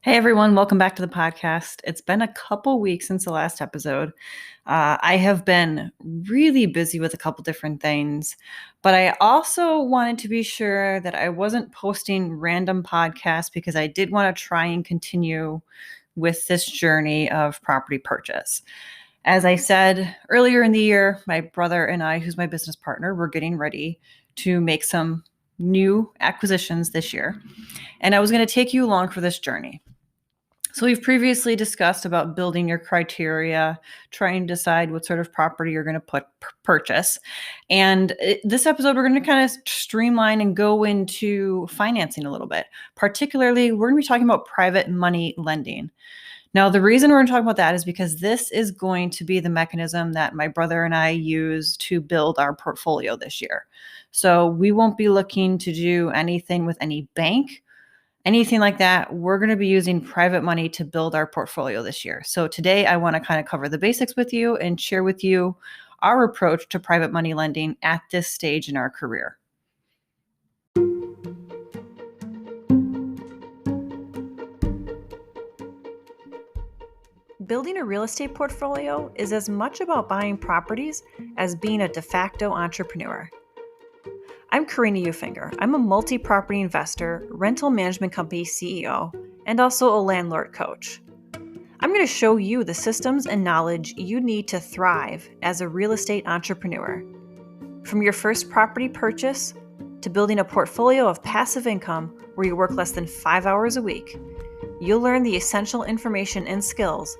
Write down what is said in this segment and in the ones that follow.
Hey everyone, welcome back to the podcast. It's been a couple weeks since the last episode. I have been really busy with a couple different things, but I also wanted to be sure that I wasn't posting random podcasts because I did want to try and continue with this journey of property purchase. As I said earlier in the year, my brother and I, who's my business partner, we're getting ready to make some new acquisitions this year. And I was going to take you along for this journey. So we've previously discussed about building your criteria, trying to decide what sort of property you're going to purchase. And this episode, we're going to kind of streamline and go into financing a little bit. Particularly, we're going to be talking about private money lending. Now, the reason we're going to talk about that is because this is going to be the mechanism that my brother and I use to build our portfolio this year. So we won't be looking to do anything with any bank, anything like that. We're going to be using private money to build our portfolio this year. So today I want to kind of cover the basics with you and share with you our approach to private money lending at this stage in our career. Building a real estate portfolio is as much about buying properties as being a de facto entrepreneur. I'm Karina Ufinger. I'm a multi-property investor, rental management company CEO, and also a landlord coach. I'm going to show you the systems and knowledge you need to thrive as a real estate entrepreneur. From your first property purchase to building a portfolio of passive income where you work less than 5 hours a week, you'll learn the essential information and skills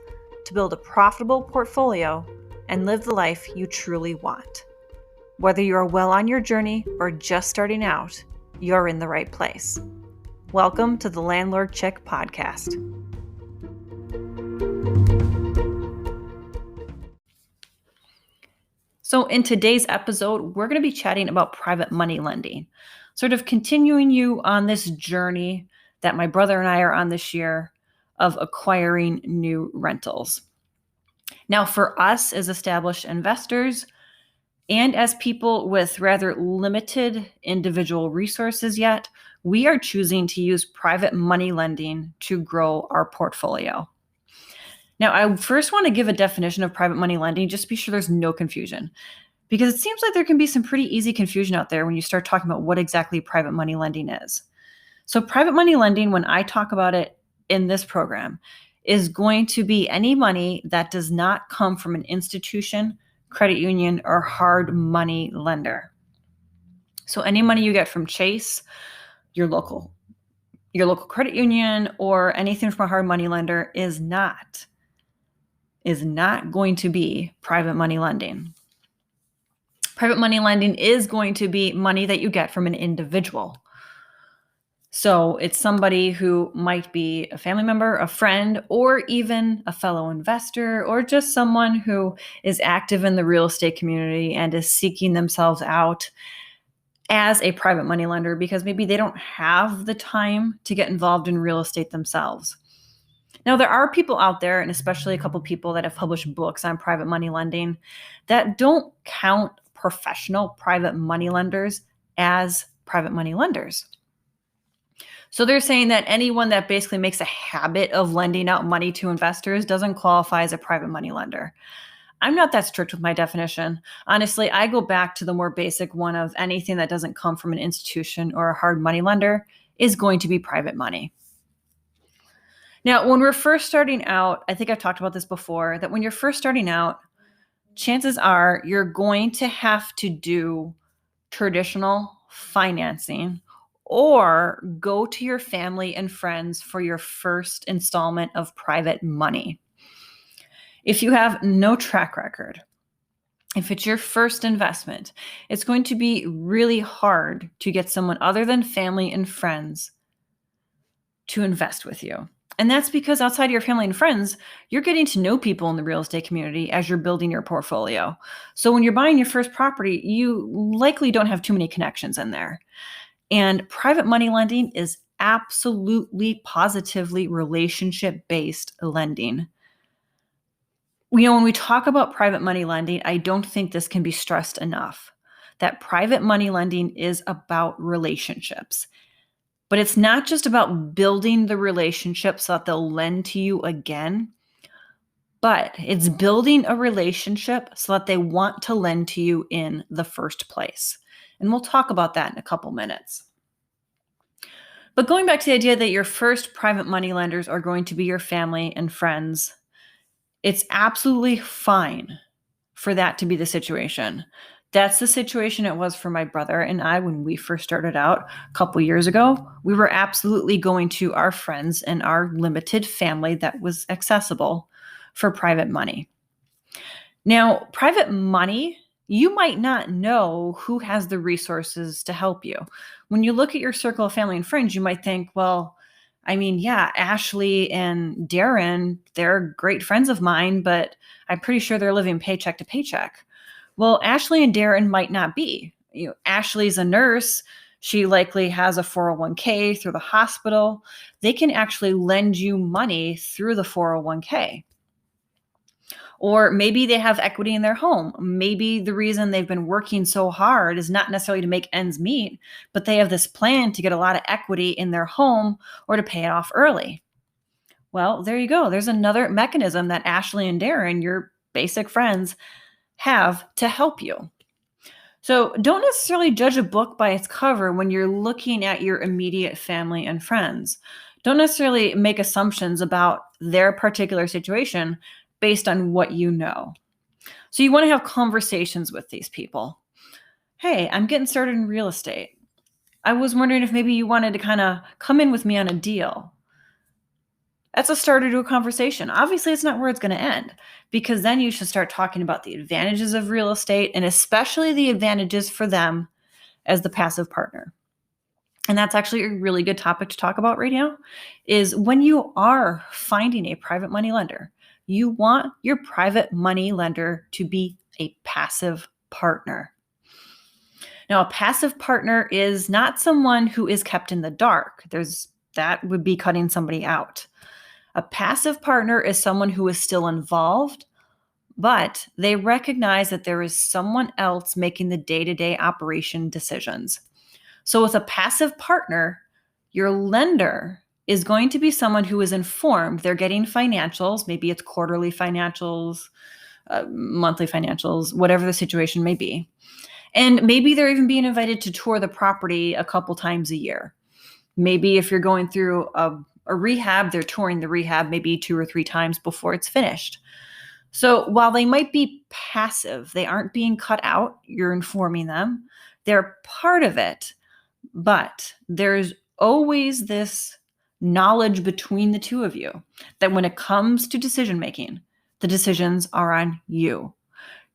to build a profitable portfolio and live the life you truly want. Whether you are well on your journey or just starting out, you're in the right place. Welcome to the Landlord Chick podcast. So in today's episode, we're going to be chatting about private money lending, sort of continuing you on this journey that my brother and I are on this year of acquiring new rentals. Now, for us as established investors, and as people with rather limited individual resources yet, we are choosing to use private money lending to grow our portfolio. Now, I first want to give a definition of private money lending, just to be sure there's no confusion, because it seems like there can be some pretty easy confusion out there when you start talking about what exactly private money lending is. So private money lending, when I talk about it in this program, is going to be any money that does not come from an institution, credit union, or hard money lender. So any money you get from Chase, your local credit union, or anything from a hard money lender is not going to be private money lending. Private money lending is going to be money that you get from an individual. So it's somebody who might be a family member, a friend, or even a fellow investor, or just someone who is active in the real estate community and is seeking themselves out as a private money lender because maybe they don't have the time to get involved in real estate themselves. Now, there are people out there, and especially a couple people that have published books on private money lending, that don't count professional private money lenders as private money lenders. So they're saying that anyone that basically makes a habit of lending out money to investors doesn't qualify as a private money lender. I'm not that strict with my definition. Honestly, I go back to the more basic one of anything that doesn't come from an institution or a hard money lender is going to be private money. Now, when we're first starting out, I think I've talked about this before, that when you're first starting out, chances are you're going to have to do traditional financing or go to your family and friends for your first installment of private money. If you have no track record, if it's your first investment, it's going to be really hard to get someone other than family and friends to invest with you. And that's because outside of your family and friends, you're getting to know people in the real estate community as you're building your portfolio. So when you're buying your first property, you likely don't have too many connections in there. And private money lending is absolutely positively relationship-based lending. When we talk about private money lending, I don't think this can be stressed enough, that private money lending is about relationships. But it's not just about building the relationship so that they'll lend to you again, but it's building a relationship so that they want to lend to you in the first place. And we'll talk about that in a couple minutes. But going back to the idea that your first private money lenders are going to be your family and friends, it's absolutely fine for that to be the situation. That's the situation it was for my brother and I when we first started out a couple years ago. We were absolutely going to our friends and our limited family that was accessible for private money. Now, private money, you might not know who has the resources to help you. When you look at your circle of family and friends, you might think, well, I mean, yeah, Ashley and Darren, they're great friends of mine, but I'm pretty sure they're living paycheck to paycheck. Well, Ashley and Darren might not be. Ashley's a nurse. She likely has a 401k through the hospital. They can actually lend you money through the 401k. Or maybe they have equity in their home. Maybe the reason they've been working so hard is not necessarily to make ends meet, but they have this plan to get a lot of equity in their home or to pay it off early. Well, there you go. There's another mechanism that Ashley and Darren, your basic friends, have to help you. So don't necessarily judge a book by its cover when you're looking at your immediate family and friends. Don't necessarily make assumptions about their particular situation based on what you know. So you want to have conversations with these people. Hey, I'm getting started in real estate. I was wondering if maybe you wanted to kind of come in with me on a deal. That's a starter to a conversation. Obviously, it's not where it's going to end, because then you should start talking about the advantages of real estate and especially the advantages for them as the passive partner. And that's actually a really good topic to talk about right now, is when you are finding a private money lender, you want your private money lender to be a passive partner. Now, a passive partner is not someone who is kept in the dark. That would be cutting somebody out. A passive partner is someone who is still involved, but they recognize that there is someone else making the day-to-day operation decisions. So with a passive partner, your lender is going to be someone who is informed. They're getting financials. Maybe it's quarterly financials, monthly financials, whatever the situation may be. And maybe they're even being invited to tour the property a couple times a year. Maybe if you're going through a rehab, they're touring the rehab maybe 2 or 3 times before it's finished. So while they might be passive, they aren't being cut out. You're informing them. They're part of it. But there's always this knowledge between the two of you that when it comes to decision making, the decisions are on you.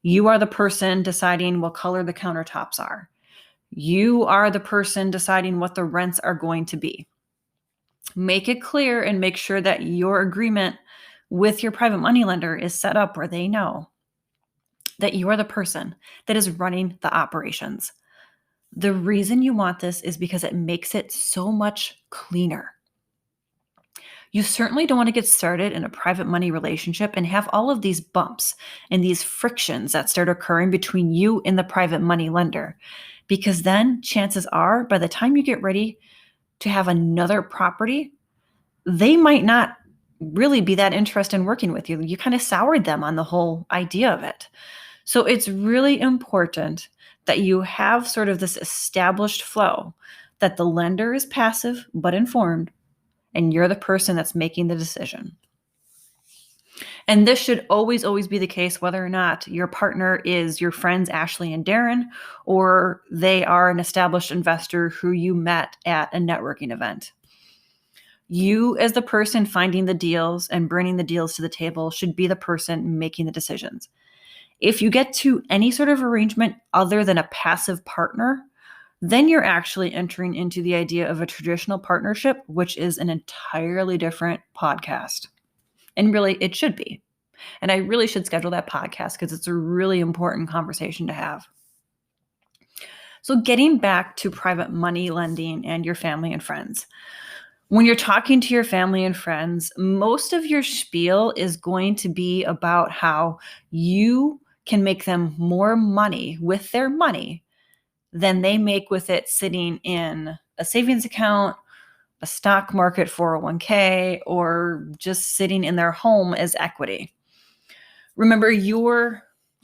You are the person deciding what color the countertops are. You are the person deciding what the rents are going to be. Make it clear and make sure that your agreement with your private money lender is set up where they know that you are the person that is running the operations. The reason you want this is because it makes it so much cleaner. You certainly don't want to get started in a private money relationship and have all of these bumps and these frictions that start occurring between you and the private money lender, because then chances are by the time you get ready to have another property, they might not really be that interested in working with you. You kind of soured them on the whole idea of it. So it's really important that you have sort of this established flow, that the lender is passive but informed, and you're the person that's making the decision. And this should always, always be the case, whether or not your partner is your friends, Ashley and Darren, or they are an established investor who you met at a networking event. You, as the person finding the deals and bringing the deals to the table, should be the person making the decisions. If you get to any sort of arrangement other than a passive partner, then you're actually entering into the idea of a traditional partnership, which is an entirely different podcast. And really, it should be. And I really should schedule that podcast because it's a really important conversation to have. So getting back to private money lending and your family and friends. When you're talking to your family and friends, most of your spiel is going to be about how you can make them more money with their money than they make with it sitting in a savings account a stock market 401k, or just sitting in their home as equity. Remember, your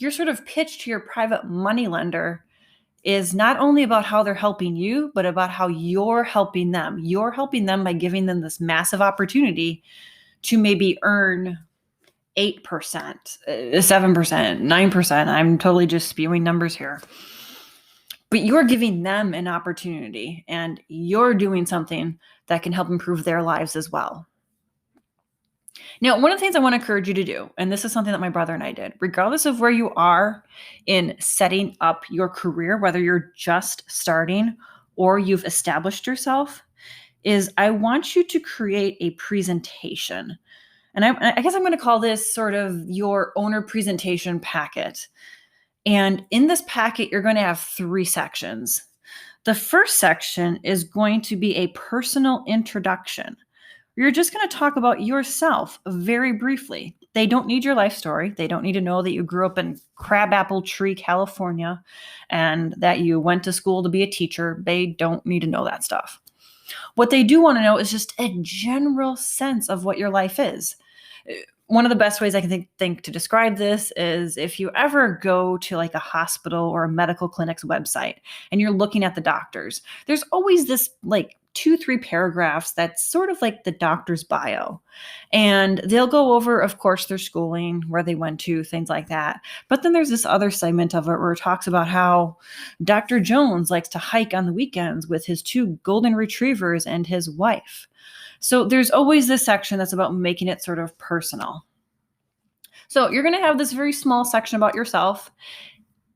sort of pitch to your private money lender is not only about how they're helping you, but about how you're helping them. You're helping them by giving them this massive opportunity to maybe earn 8%, 7%, 9%. I'm totally just spewing numbers here. But you're giving them an opportunity, and you're doing something that can help improve their lives as well. Now, one of the things I want to encourage you to do, and this is something that my brother and I did, regardless of where you are in setting up your career, whether you're just starting or you've established yourself, is I want you to create a presentation. And I guess I'm going to call this sort of your owner presentation packet. And in this packet, you're going to have 3 sections. The first section is going to be a personal introduction. You're just going to talk about yourself very briefly. They don't need your life story. They don't need to know that you grew up in Crabapple Tree, California, and that you went to school to be a teacher. They don't need to know that stuff. What they do want to know is just a general sense of what your life is. One of the best ways I can think to describe this is if you ever go to like a hospital or a medical clinic's website and you're looking at the doctors, there's always this like 2-3 paragraphs that's sort of like the doctor's bio. And they'll go over, of course, their schooling, where they went to, things like that. But then there's this other segment of it where it talks about how Dr. Jones likes to hike on the weekends with his 2 golden retrievers and his wife. So there's always this section that's about making it sort of personal. So you're going to have this very small section about yourself.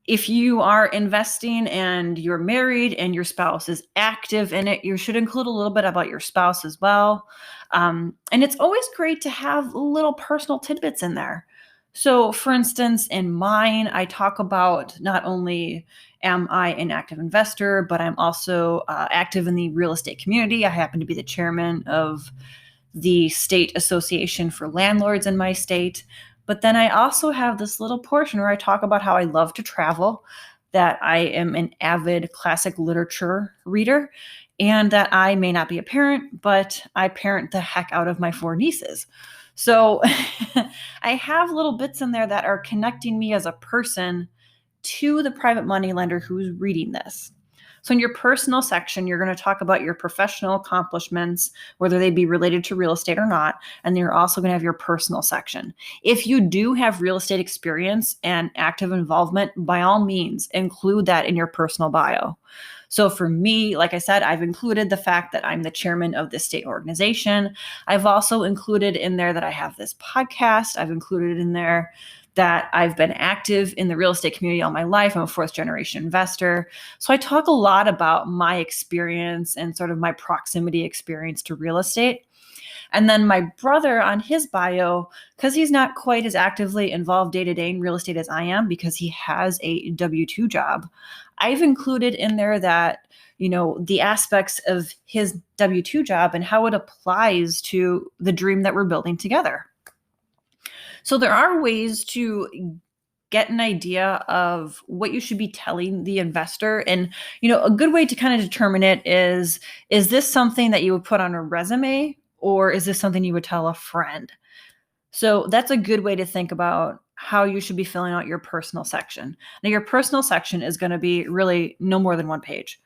If you are investing and you're married and your spouse is active in it, you should include a little bit about your spouse as well. And it's always great to have little personal tidbits in there. So for instance, in mine, I talk about not only am I an active investor, but I'm also active in the real estate community. I happen to be the chairman of the state association for landlords in my state. But then I also have this little portion where I talk about how I love to travel, that I am an avid classic literature reader, and that I may not be a parent, but I parent the heck out of my 4 nieces. So I have little bits in there that are connecting me as a person to the private money lender who's reading this. So in your personal section, you're going to talk about your professional accomplishments, whether they be related to real estate or not. And then you're also going to have your personal section. If you do have real estate experience and active involvement, by all means, include that in your personal bio. So for me, like I said, I've included the fact that I'm the chairman of this state organization. I've also included in there that I have this podcast. I've included in there that I've been active in the real estate community all my life. I'm a 4th generation investor. So I talk a lot about my experience and sort of my proximity experience to real estate. And then my brother on his bio, because he's not quite as actively involved day-to-day in real estate as I am, because he has a W-2 job, I've included in there that, you know, the aspects of his W-2 job and how it applies to the dream that we're building together. So there are ways to get an idea of what you should be telling the investor. And, you know, a good way to kind of determine it is this something that you would put on a resume, or is this something you would tell a friend? So that's a good way to think about how you should be filling out your personal section. Now, your personal section is going to be really no more than 1 page.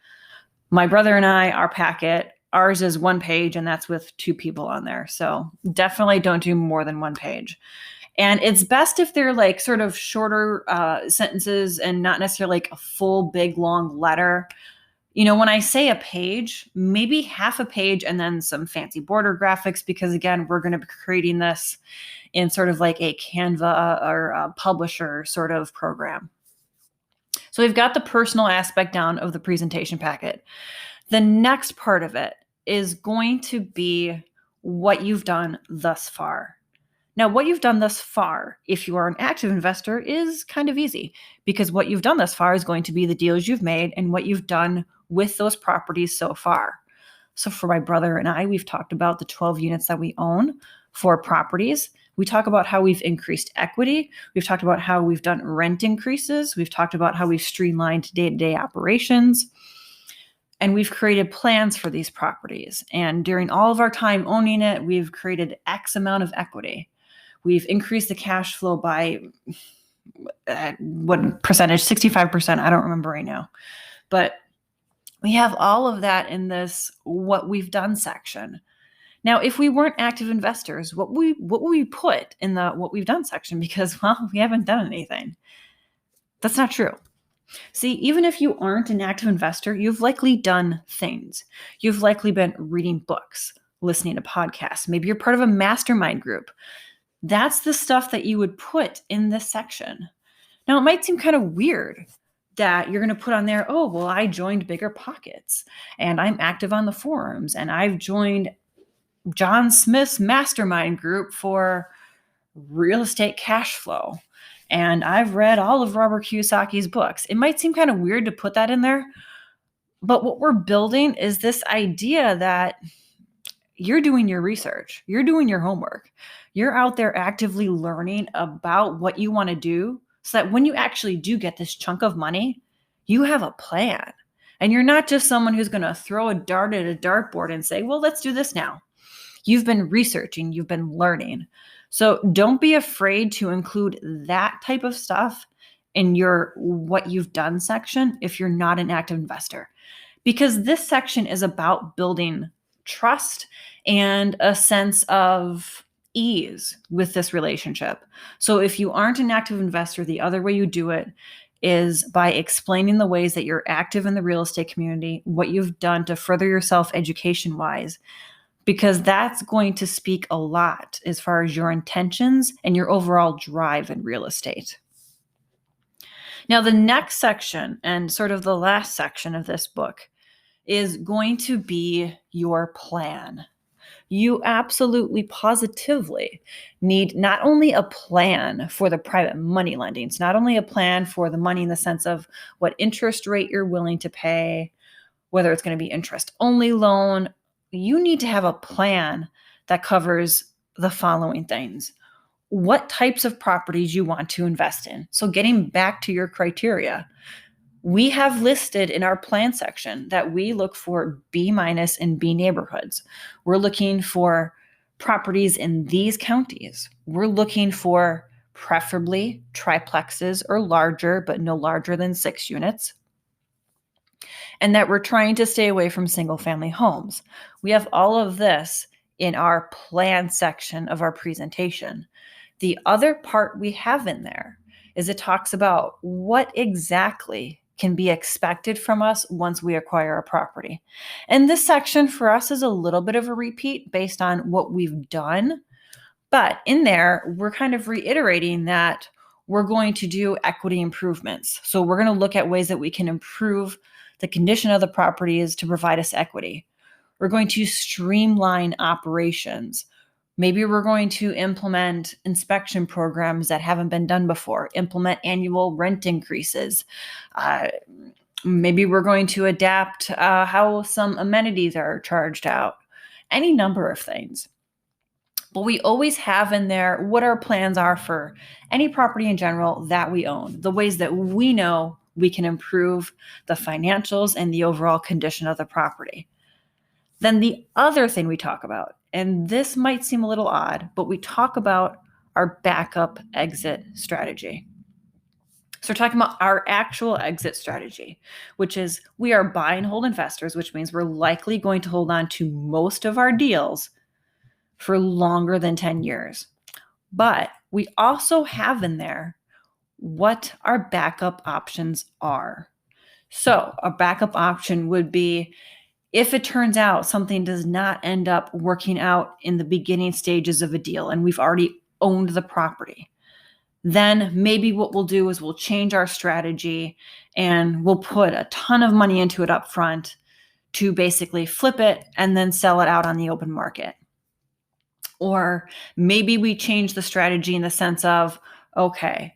My brother and I, our packet, ours is 1 page, and that's with 2 people on there. So definitely don't do more than 1 page. And it's best if they're like sort of shorter sentences and not necessarily like a full, big, long letter. You know, when I say a page, maybe half a page and then some fancy border graphics, because again, we're going to be creating this in sort of like a Canva or a publisher sort of program. So we've got the personal aspect down of the presentation packet. The next part of it is going to be what you've done thus far. Now, what you've done thus far, if you are an active investor, is kind of easy, because what you've done thus far is going to be the deals you've made and what you've done with those properties so far. So for my brother and I, we've talked about the 12 units that we own, 4 properties. We talk about how we've increased equity. We've talked about how we've done rent increases. We've talked about how we've streamlined day-to-day operations. And we've created plans for these properties. And during all of our time owning it, we've created X amount of equity. We've increased the cash flow by what percentage? 65%. I don't remember right now. But we have all of that in this what we've done section. Now, if we weren't active investors, what would we put in the what we've done section? Because, well, we haven't done anything. That's not true. See, even if you aren't an active investor, you've likely done things. You've likely been reading books, listening to podcasts. Maybe you're part of a mastermind group. That's the stuff that you would put in this section. Now, it might seem kind of weird that you're going to put on there, oh, well, I joined Bigger Pockets and I'm active on the forums and I've joined John Smith's mastermind group for real estate cash flow. And I've read all of Robert Kiyosaki's books. It might seem kind of weird to put that in there, but what we're building is this idea that you're doing your research, you're doing your homework, you're out there actively learning about what you want to do so that when you actually do get this chunk of money, you have a plan. And you're not just someone who's going to throw a dart at a dartboard and say, well, let's do this now. You've been researching, you've been learning. So don't be afraid to include that type of stuff in your what you've done section if you're not an active investor. Because this section is about building trust and a sense of ease with this relationship. So if you aren't an active investor, the other way you do it is by explaining the ways that you're active in the real estate community, what you've done to further yourself education-wise, because that's going to speak a lot as far as your intentions and your overall drive in real estate. Now, the next section and sort of the last section of this book is going to be your plan. You absolutely positively need not only a plan for the private money lendings, not only a plan for the money in the sense of what interest rate you're willing to pay, whether it's going to be interest only loan, you need to have a plan that covers the following things. What types of properties you want to invest in. So getting back to your criteria, we have listed in our plan section that we look for B- and B neighborhoods. We're looking for properties in these counties. We're looking for preferably triplexes or larger, but no larger than 6 units. And that we're trying to stay away from single family homes. We have all of this in our plan section of our presentation. The other part we have in there is it talks about what exactly can be expected from us once we acquire a property. And this section for us is a little bit of a repeat based on what we've done. But in there, we're kind of reiterating that we're going to do equity improvements. So we're going to look at ways that we can improve the condition of the properties to provide us equity. We're going to streamline operations. Maybe we're going to implement inspection programs that haven't been done before, implement annual rent increases. Maybe we're going to adapt how some amenities are charged out, any number of things. But we always have in there what our plans are for any property in general that we own, the ways that we know we can improve the financials and the overall condition of the property. Then the other thing we talk about, and this might seem a little odd, but we talk about our backup exit strategy. So we're talking about our actual exit strategy, which is we are buy and hold investors, which means we're likely going to hold on to most of our deals for longer than 10 years. But we also have in there what our backup options are. So a backup option would be if it turns out something does not end up working out in the beginning stages of a deal and we've already owned the property, then maybe what we'll do is we'll change our strategy and we'll put a ton of money into it up front to basically flip it and then sell it out on the open market. Or maybe we change the strategy in the sense of, okay,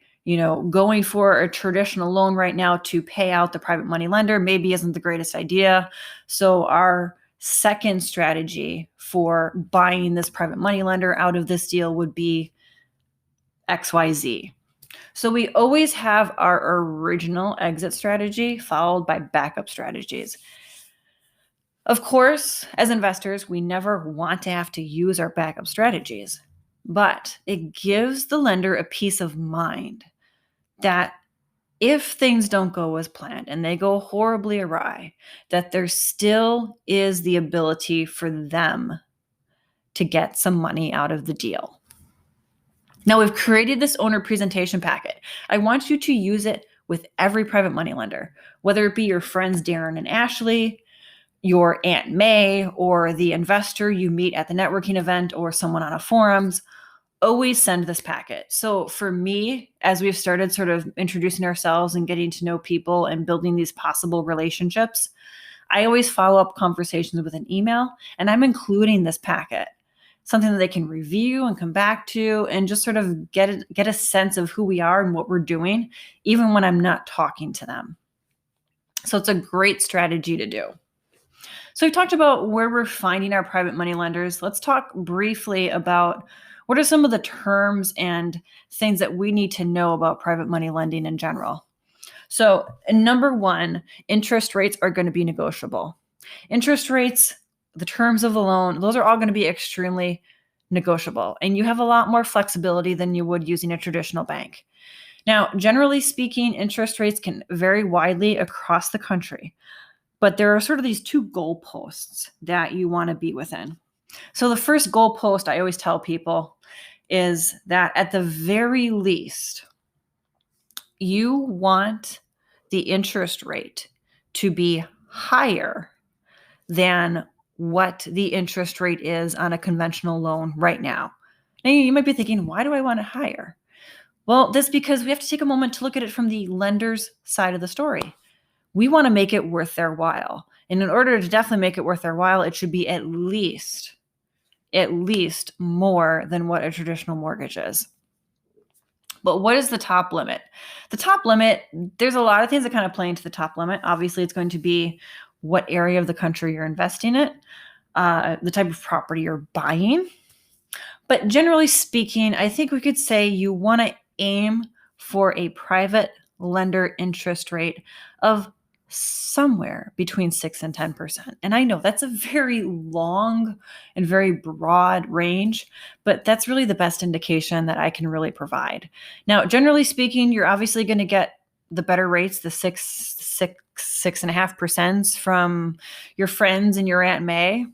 going for a traditional loan right now to pay out the private money lender maybe isn't the greatest idea. So our second strategy for buying this private money lender out of this deal would be XYZ. So we always have our original exit strategy followed by backup strategies. Of course, as investors, we never want to have to use our backup strategies, but it gives the lender a peace of mind that if things don't go as planned and they go horribly awry, that there still is the ability for them to get some money out of the deal. Now, we've created this owner presentation packet. I want you to use it with every private money lender, whether it be your friends Darren and Ashley, your Aunt May, or the investor you meet at the networking event, or someone on a forums. Always send this packet. So for me, as we've started sort of introducing ourselves and getting to know people and building these possible relationships, I always follow up conversations with an email, and I'm including this packet, something that they can review and come back to and just sort of get a sense of who we are and what we're doing, even when I'm not talking to them. So it's a great strategy to do. So we've talked about where we're finding our private money lenders. Let's talk briefly about what are some of the terms and things that we need to know about private money lending in general. So number one, interest rates are going to be negotiable. Interest rates, the terms of the loan, those are all going to be extremely negotiable. And you have a lot more flexibility than you would using a traditional bank. Now, generally speaking, interest rates can vary widely across the country, but there are sort of these two goalposts that you want to be within. So the first goalpost I always tell people is that at the very least, you want the interest rate to be higher than what the interest rate is on a conventional loan right now. Now, you might be thinking, why do I want it higher? Well, that's because we have to take a moment to look at it from the lender's side of the story. We want to make it worth their while. And in order to definitely make it worth their while, it should be at least more than what a traditional mortgage is. But what is the top limit? The top limit, there's a lot of things that kind of play into the top limit. Obviously, it's going to be what area of the country you're investing in, the type of property you're buying. But generally speaking, I think we could say you want to aim for a private lender interest rate of somewhere between 6 and 10%. And I know that's a very long and very broad range, but that's really the best indication that I can really provide. Now, generally speaking, you're obviously going to get the better rates, the 6.5% from your friends and your Aunt May.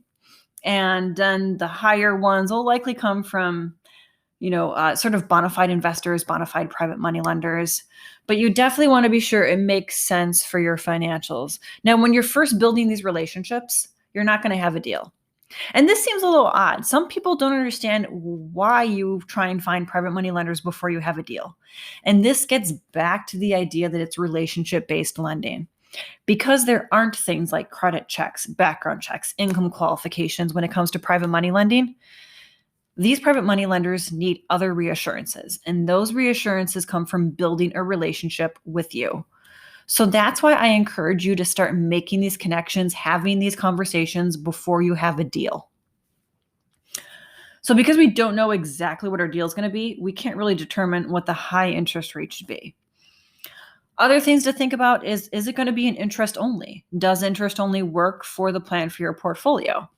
And then the higher ones will likely come from sort of bona fide investors, bona fide private money lenders. But you definitely want to be sure it makes sense for your financials. Now, when you're first building these relationships, you're not going to have a deal. And this seems a little odd. Some people don't understand why you try and find private money lenders before you have a deal. And this gets back to the idea that it's relationship-based lending. Because there aren't things like credit checks, background checks, income qualifications when it comes to private money lending, these private money lenders need other reassurances, and those reassurances come from building a relationship with you. So that's why I encourage you to start making these connections, having these conversations before you have a deal. So because we don't know exactly what our deal is going to be, we can't really determine what the high interest rate should be. Other things to think about is it going to be an interest only? Does interest only work for the plan for your portfolio?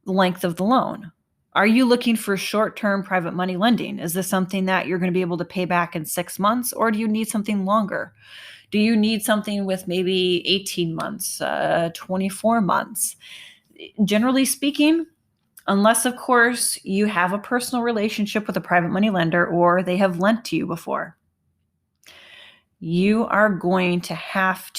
The length of the loan. Are you looking for short-term private money lending? Is this something that you're going to be able to pay back in 6 months, or do you need something longer? Do you need something with maybe 18 months, 24 months? Generally speaking, unless, of course, you have a personal relationship with a private money lender or they have lent to you before, you are going to have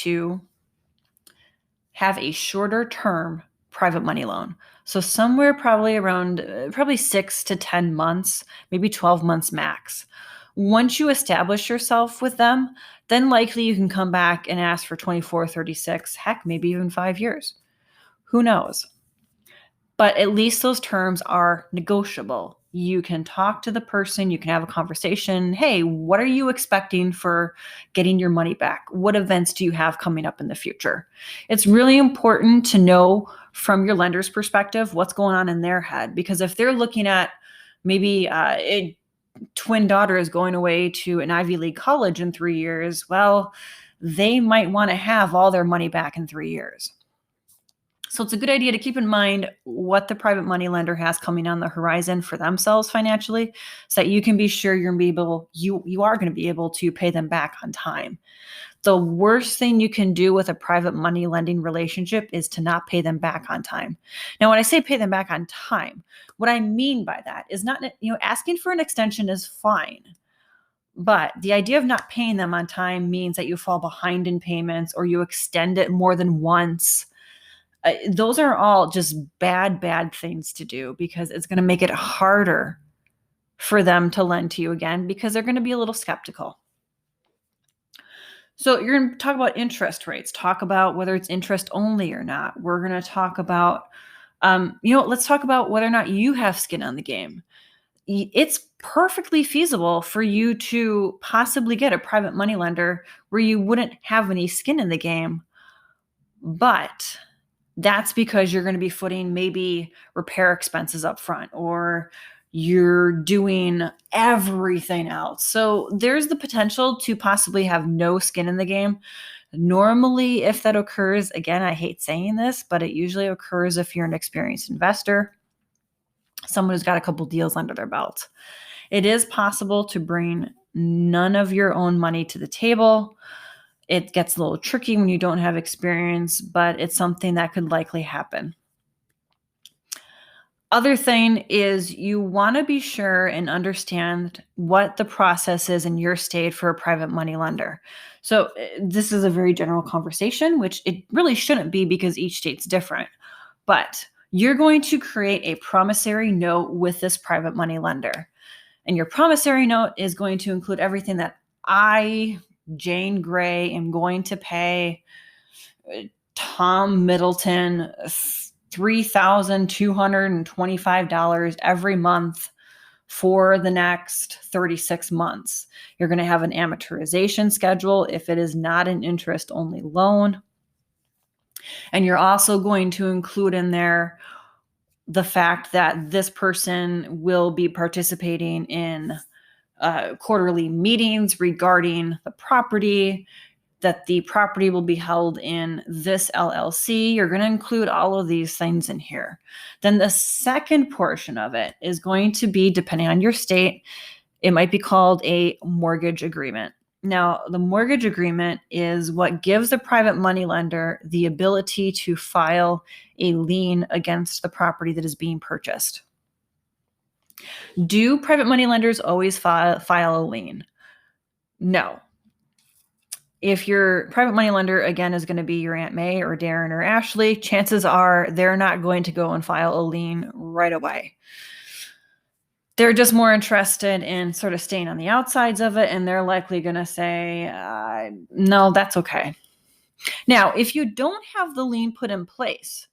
a shorter term private money loan. So somewhere probably around 6 to 10 months, maybe 12 months max. Once you establish yourself with them, then likely you can come back and ask for 24, 36, heck, maybe even 5 years. Who knows? But at least those terms are negotiable. You can talk to the person, you can have a conversation. Hey, what are you expecting for getting your money back? What events do you have coming up in the future? It's really important to know from your lender's perspective what's going on in their head, because if they're looking at maybe a twin daughter is going away to an Ivy League college in 3 years, well, they might want to have all their money back in 3 years. So it's a good idea to keep in mind what the private money lender has coming on the horizon for themselves financially, so that you can be sure you are going to be able to pay them back on time. The worst thing you can do with a private money lending relationship is to not pay them back on time. Now, when I say pay them back on time, what I mean by that is not, asking for an extension is fine. But the idea of not paying them on time means that you fall behind in payments or you extend it more than once. Those are all just bad things to do, because it's going to make it harder for them to lend to you again, because they're going to be a little skeptical. So you're going to talk about interest rates, talk about whether it's interest only or not. We're going to talk about, let's talk about whether or not you have skin on the game. It's perfectly feasible for you to possibly get a private money lender where you wouldn't have any skin in the game, but that's because you're going to be footing maybe repair expenses up front, or you're doing everything else. So there's the potential to possibly have no skin in the game. Normally, if that occurs, again, I hate saying this, but it usually occurs if you're an experienced investor, someone who's got a couple deals under their belt. It is possible to bring none of your own money to the table. It gets a little tricky when you don't have experience, but it's something that could likely happen. Other thing is, you want to be sure and understand what the process is in your state for a private money lender. So this is a very general conversation, which it really shouldn't be because each state's different. But you're going to create a promissory note with this private money lender. And your promissory note is going to include everything that I, Jane Gray, am going to pay Tom Middleton $3,225 every month for the next 36 months. You're going to have an amortization schedule if it is not an interest-only loan. And you're also going to include in there the fact that this person will be participating in quarterly meetings regarding the property, that the property will be held in this LLC. You're going to include all of these things in here. Then the second portion of it is going to be, depending on your state, it might be called a mortgage agreement. Now, the mortgage agreement is what gives the private money lender the ability to file a lien against the property that is being purchased. Do private money lenders always file a lien? No. If your private money lender, again, is going to be your Aunt May or Darren or Ashley, chances are they're not going to go and file a lien right away. They're just more interested in sort of staying on the outsides of it, and they're likely going to say, no, that's okay. Now, if you don't have the lien put in place,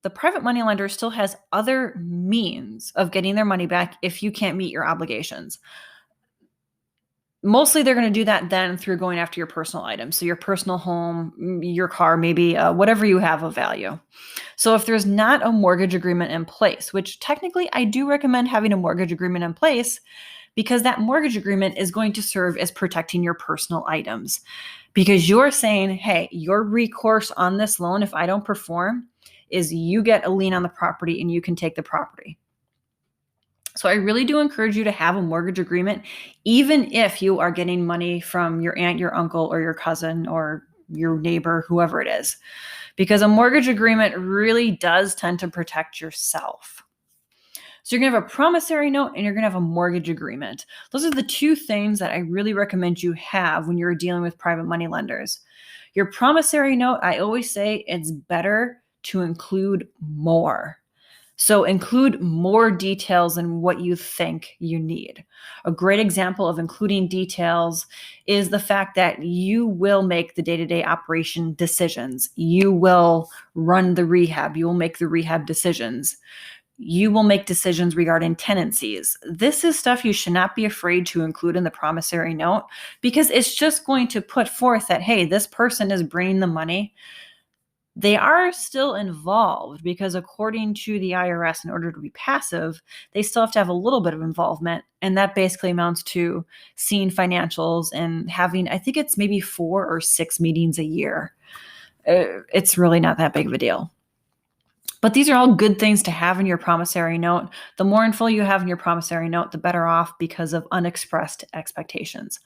the private money lender still has other means of getting their money back if you can't meet your obligations. Mostly they're going to do that then through going after your personal items. So your personal home, your car, maybe whatever you have of value. So if there's not a mortgage agreement in place, which technically I do recommend having a mortgage agreement in place, because that mortgage agreement is going to serve as protecting your personal items. Because you're saying, hey, your recourse on this loan, if I don't perform, is you get a lien on the property and you can take the property. So I really do encourage you to have a mortgage agreement, even if you are getting money from your aunt, your uncle, or your cousin, or your neighbor, whoever it is, because a mortgage agreement really does tend to protect yourself. So you're going to have a promissory note and you're going to have a mortgage agreement. Those are the two things that I really recommend you have when you're dealing with private money lenders. Your promissory note, I always say it's better to include more. So include more details than what you think you need. A great example of including details is the fact that you will make the day-to-day operation decisions. You will run the rehab. You will make the rehab decisions. You will make decisions regarding tenancies. This is stuff you should not be afraid to include in the promissory note, because it's just going to put forth that, hey, this person is bringing the money. They are still involved because according to the IRS, in order to be passive, they still have to have a little bit of involvement. And that basically amounts to seeing financials and having, I think it's maybe 4 or 6 meetings a year. it's really not that big of a deal. But these are all good things to have in your promissory note. The more info you have in your promissory note, the better off because of unexpressed expectations.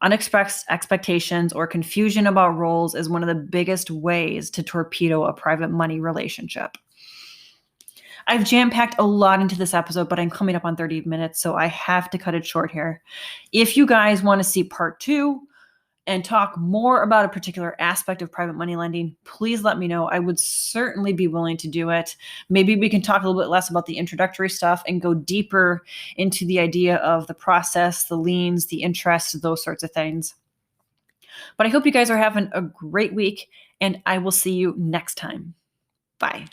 Unexpressed expectations or confusion about roles is one of the biggest ways to torpedo a private money relationship. I've jam-packed a lot into this episode, but I'm coming up on 30 minutes, so I have to cut it short here. If you guys want to see part 2 and talk more about a particular aspect of private money lending, please let me know. I would certainly be willing to do it. Maybe we can talk a little bit less about the introductory stuff and go deeper into the idea of the process, the liens, the interest, those sorts of things. But I hope you guys are having a great week, and I will see you next time. Bye.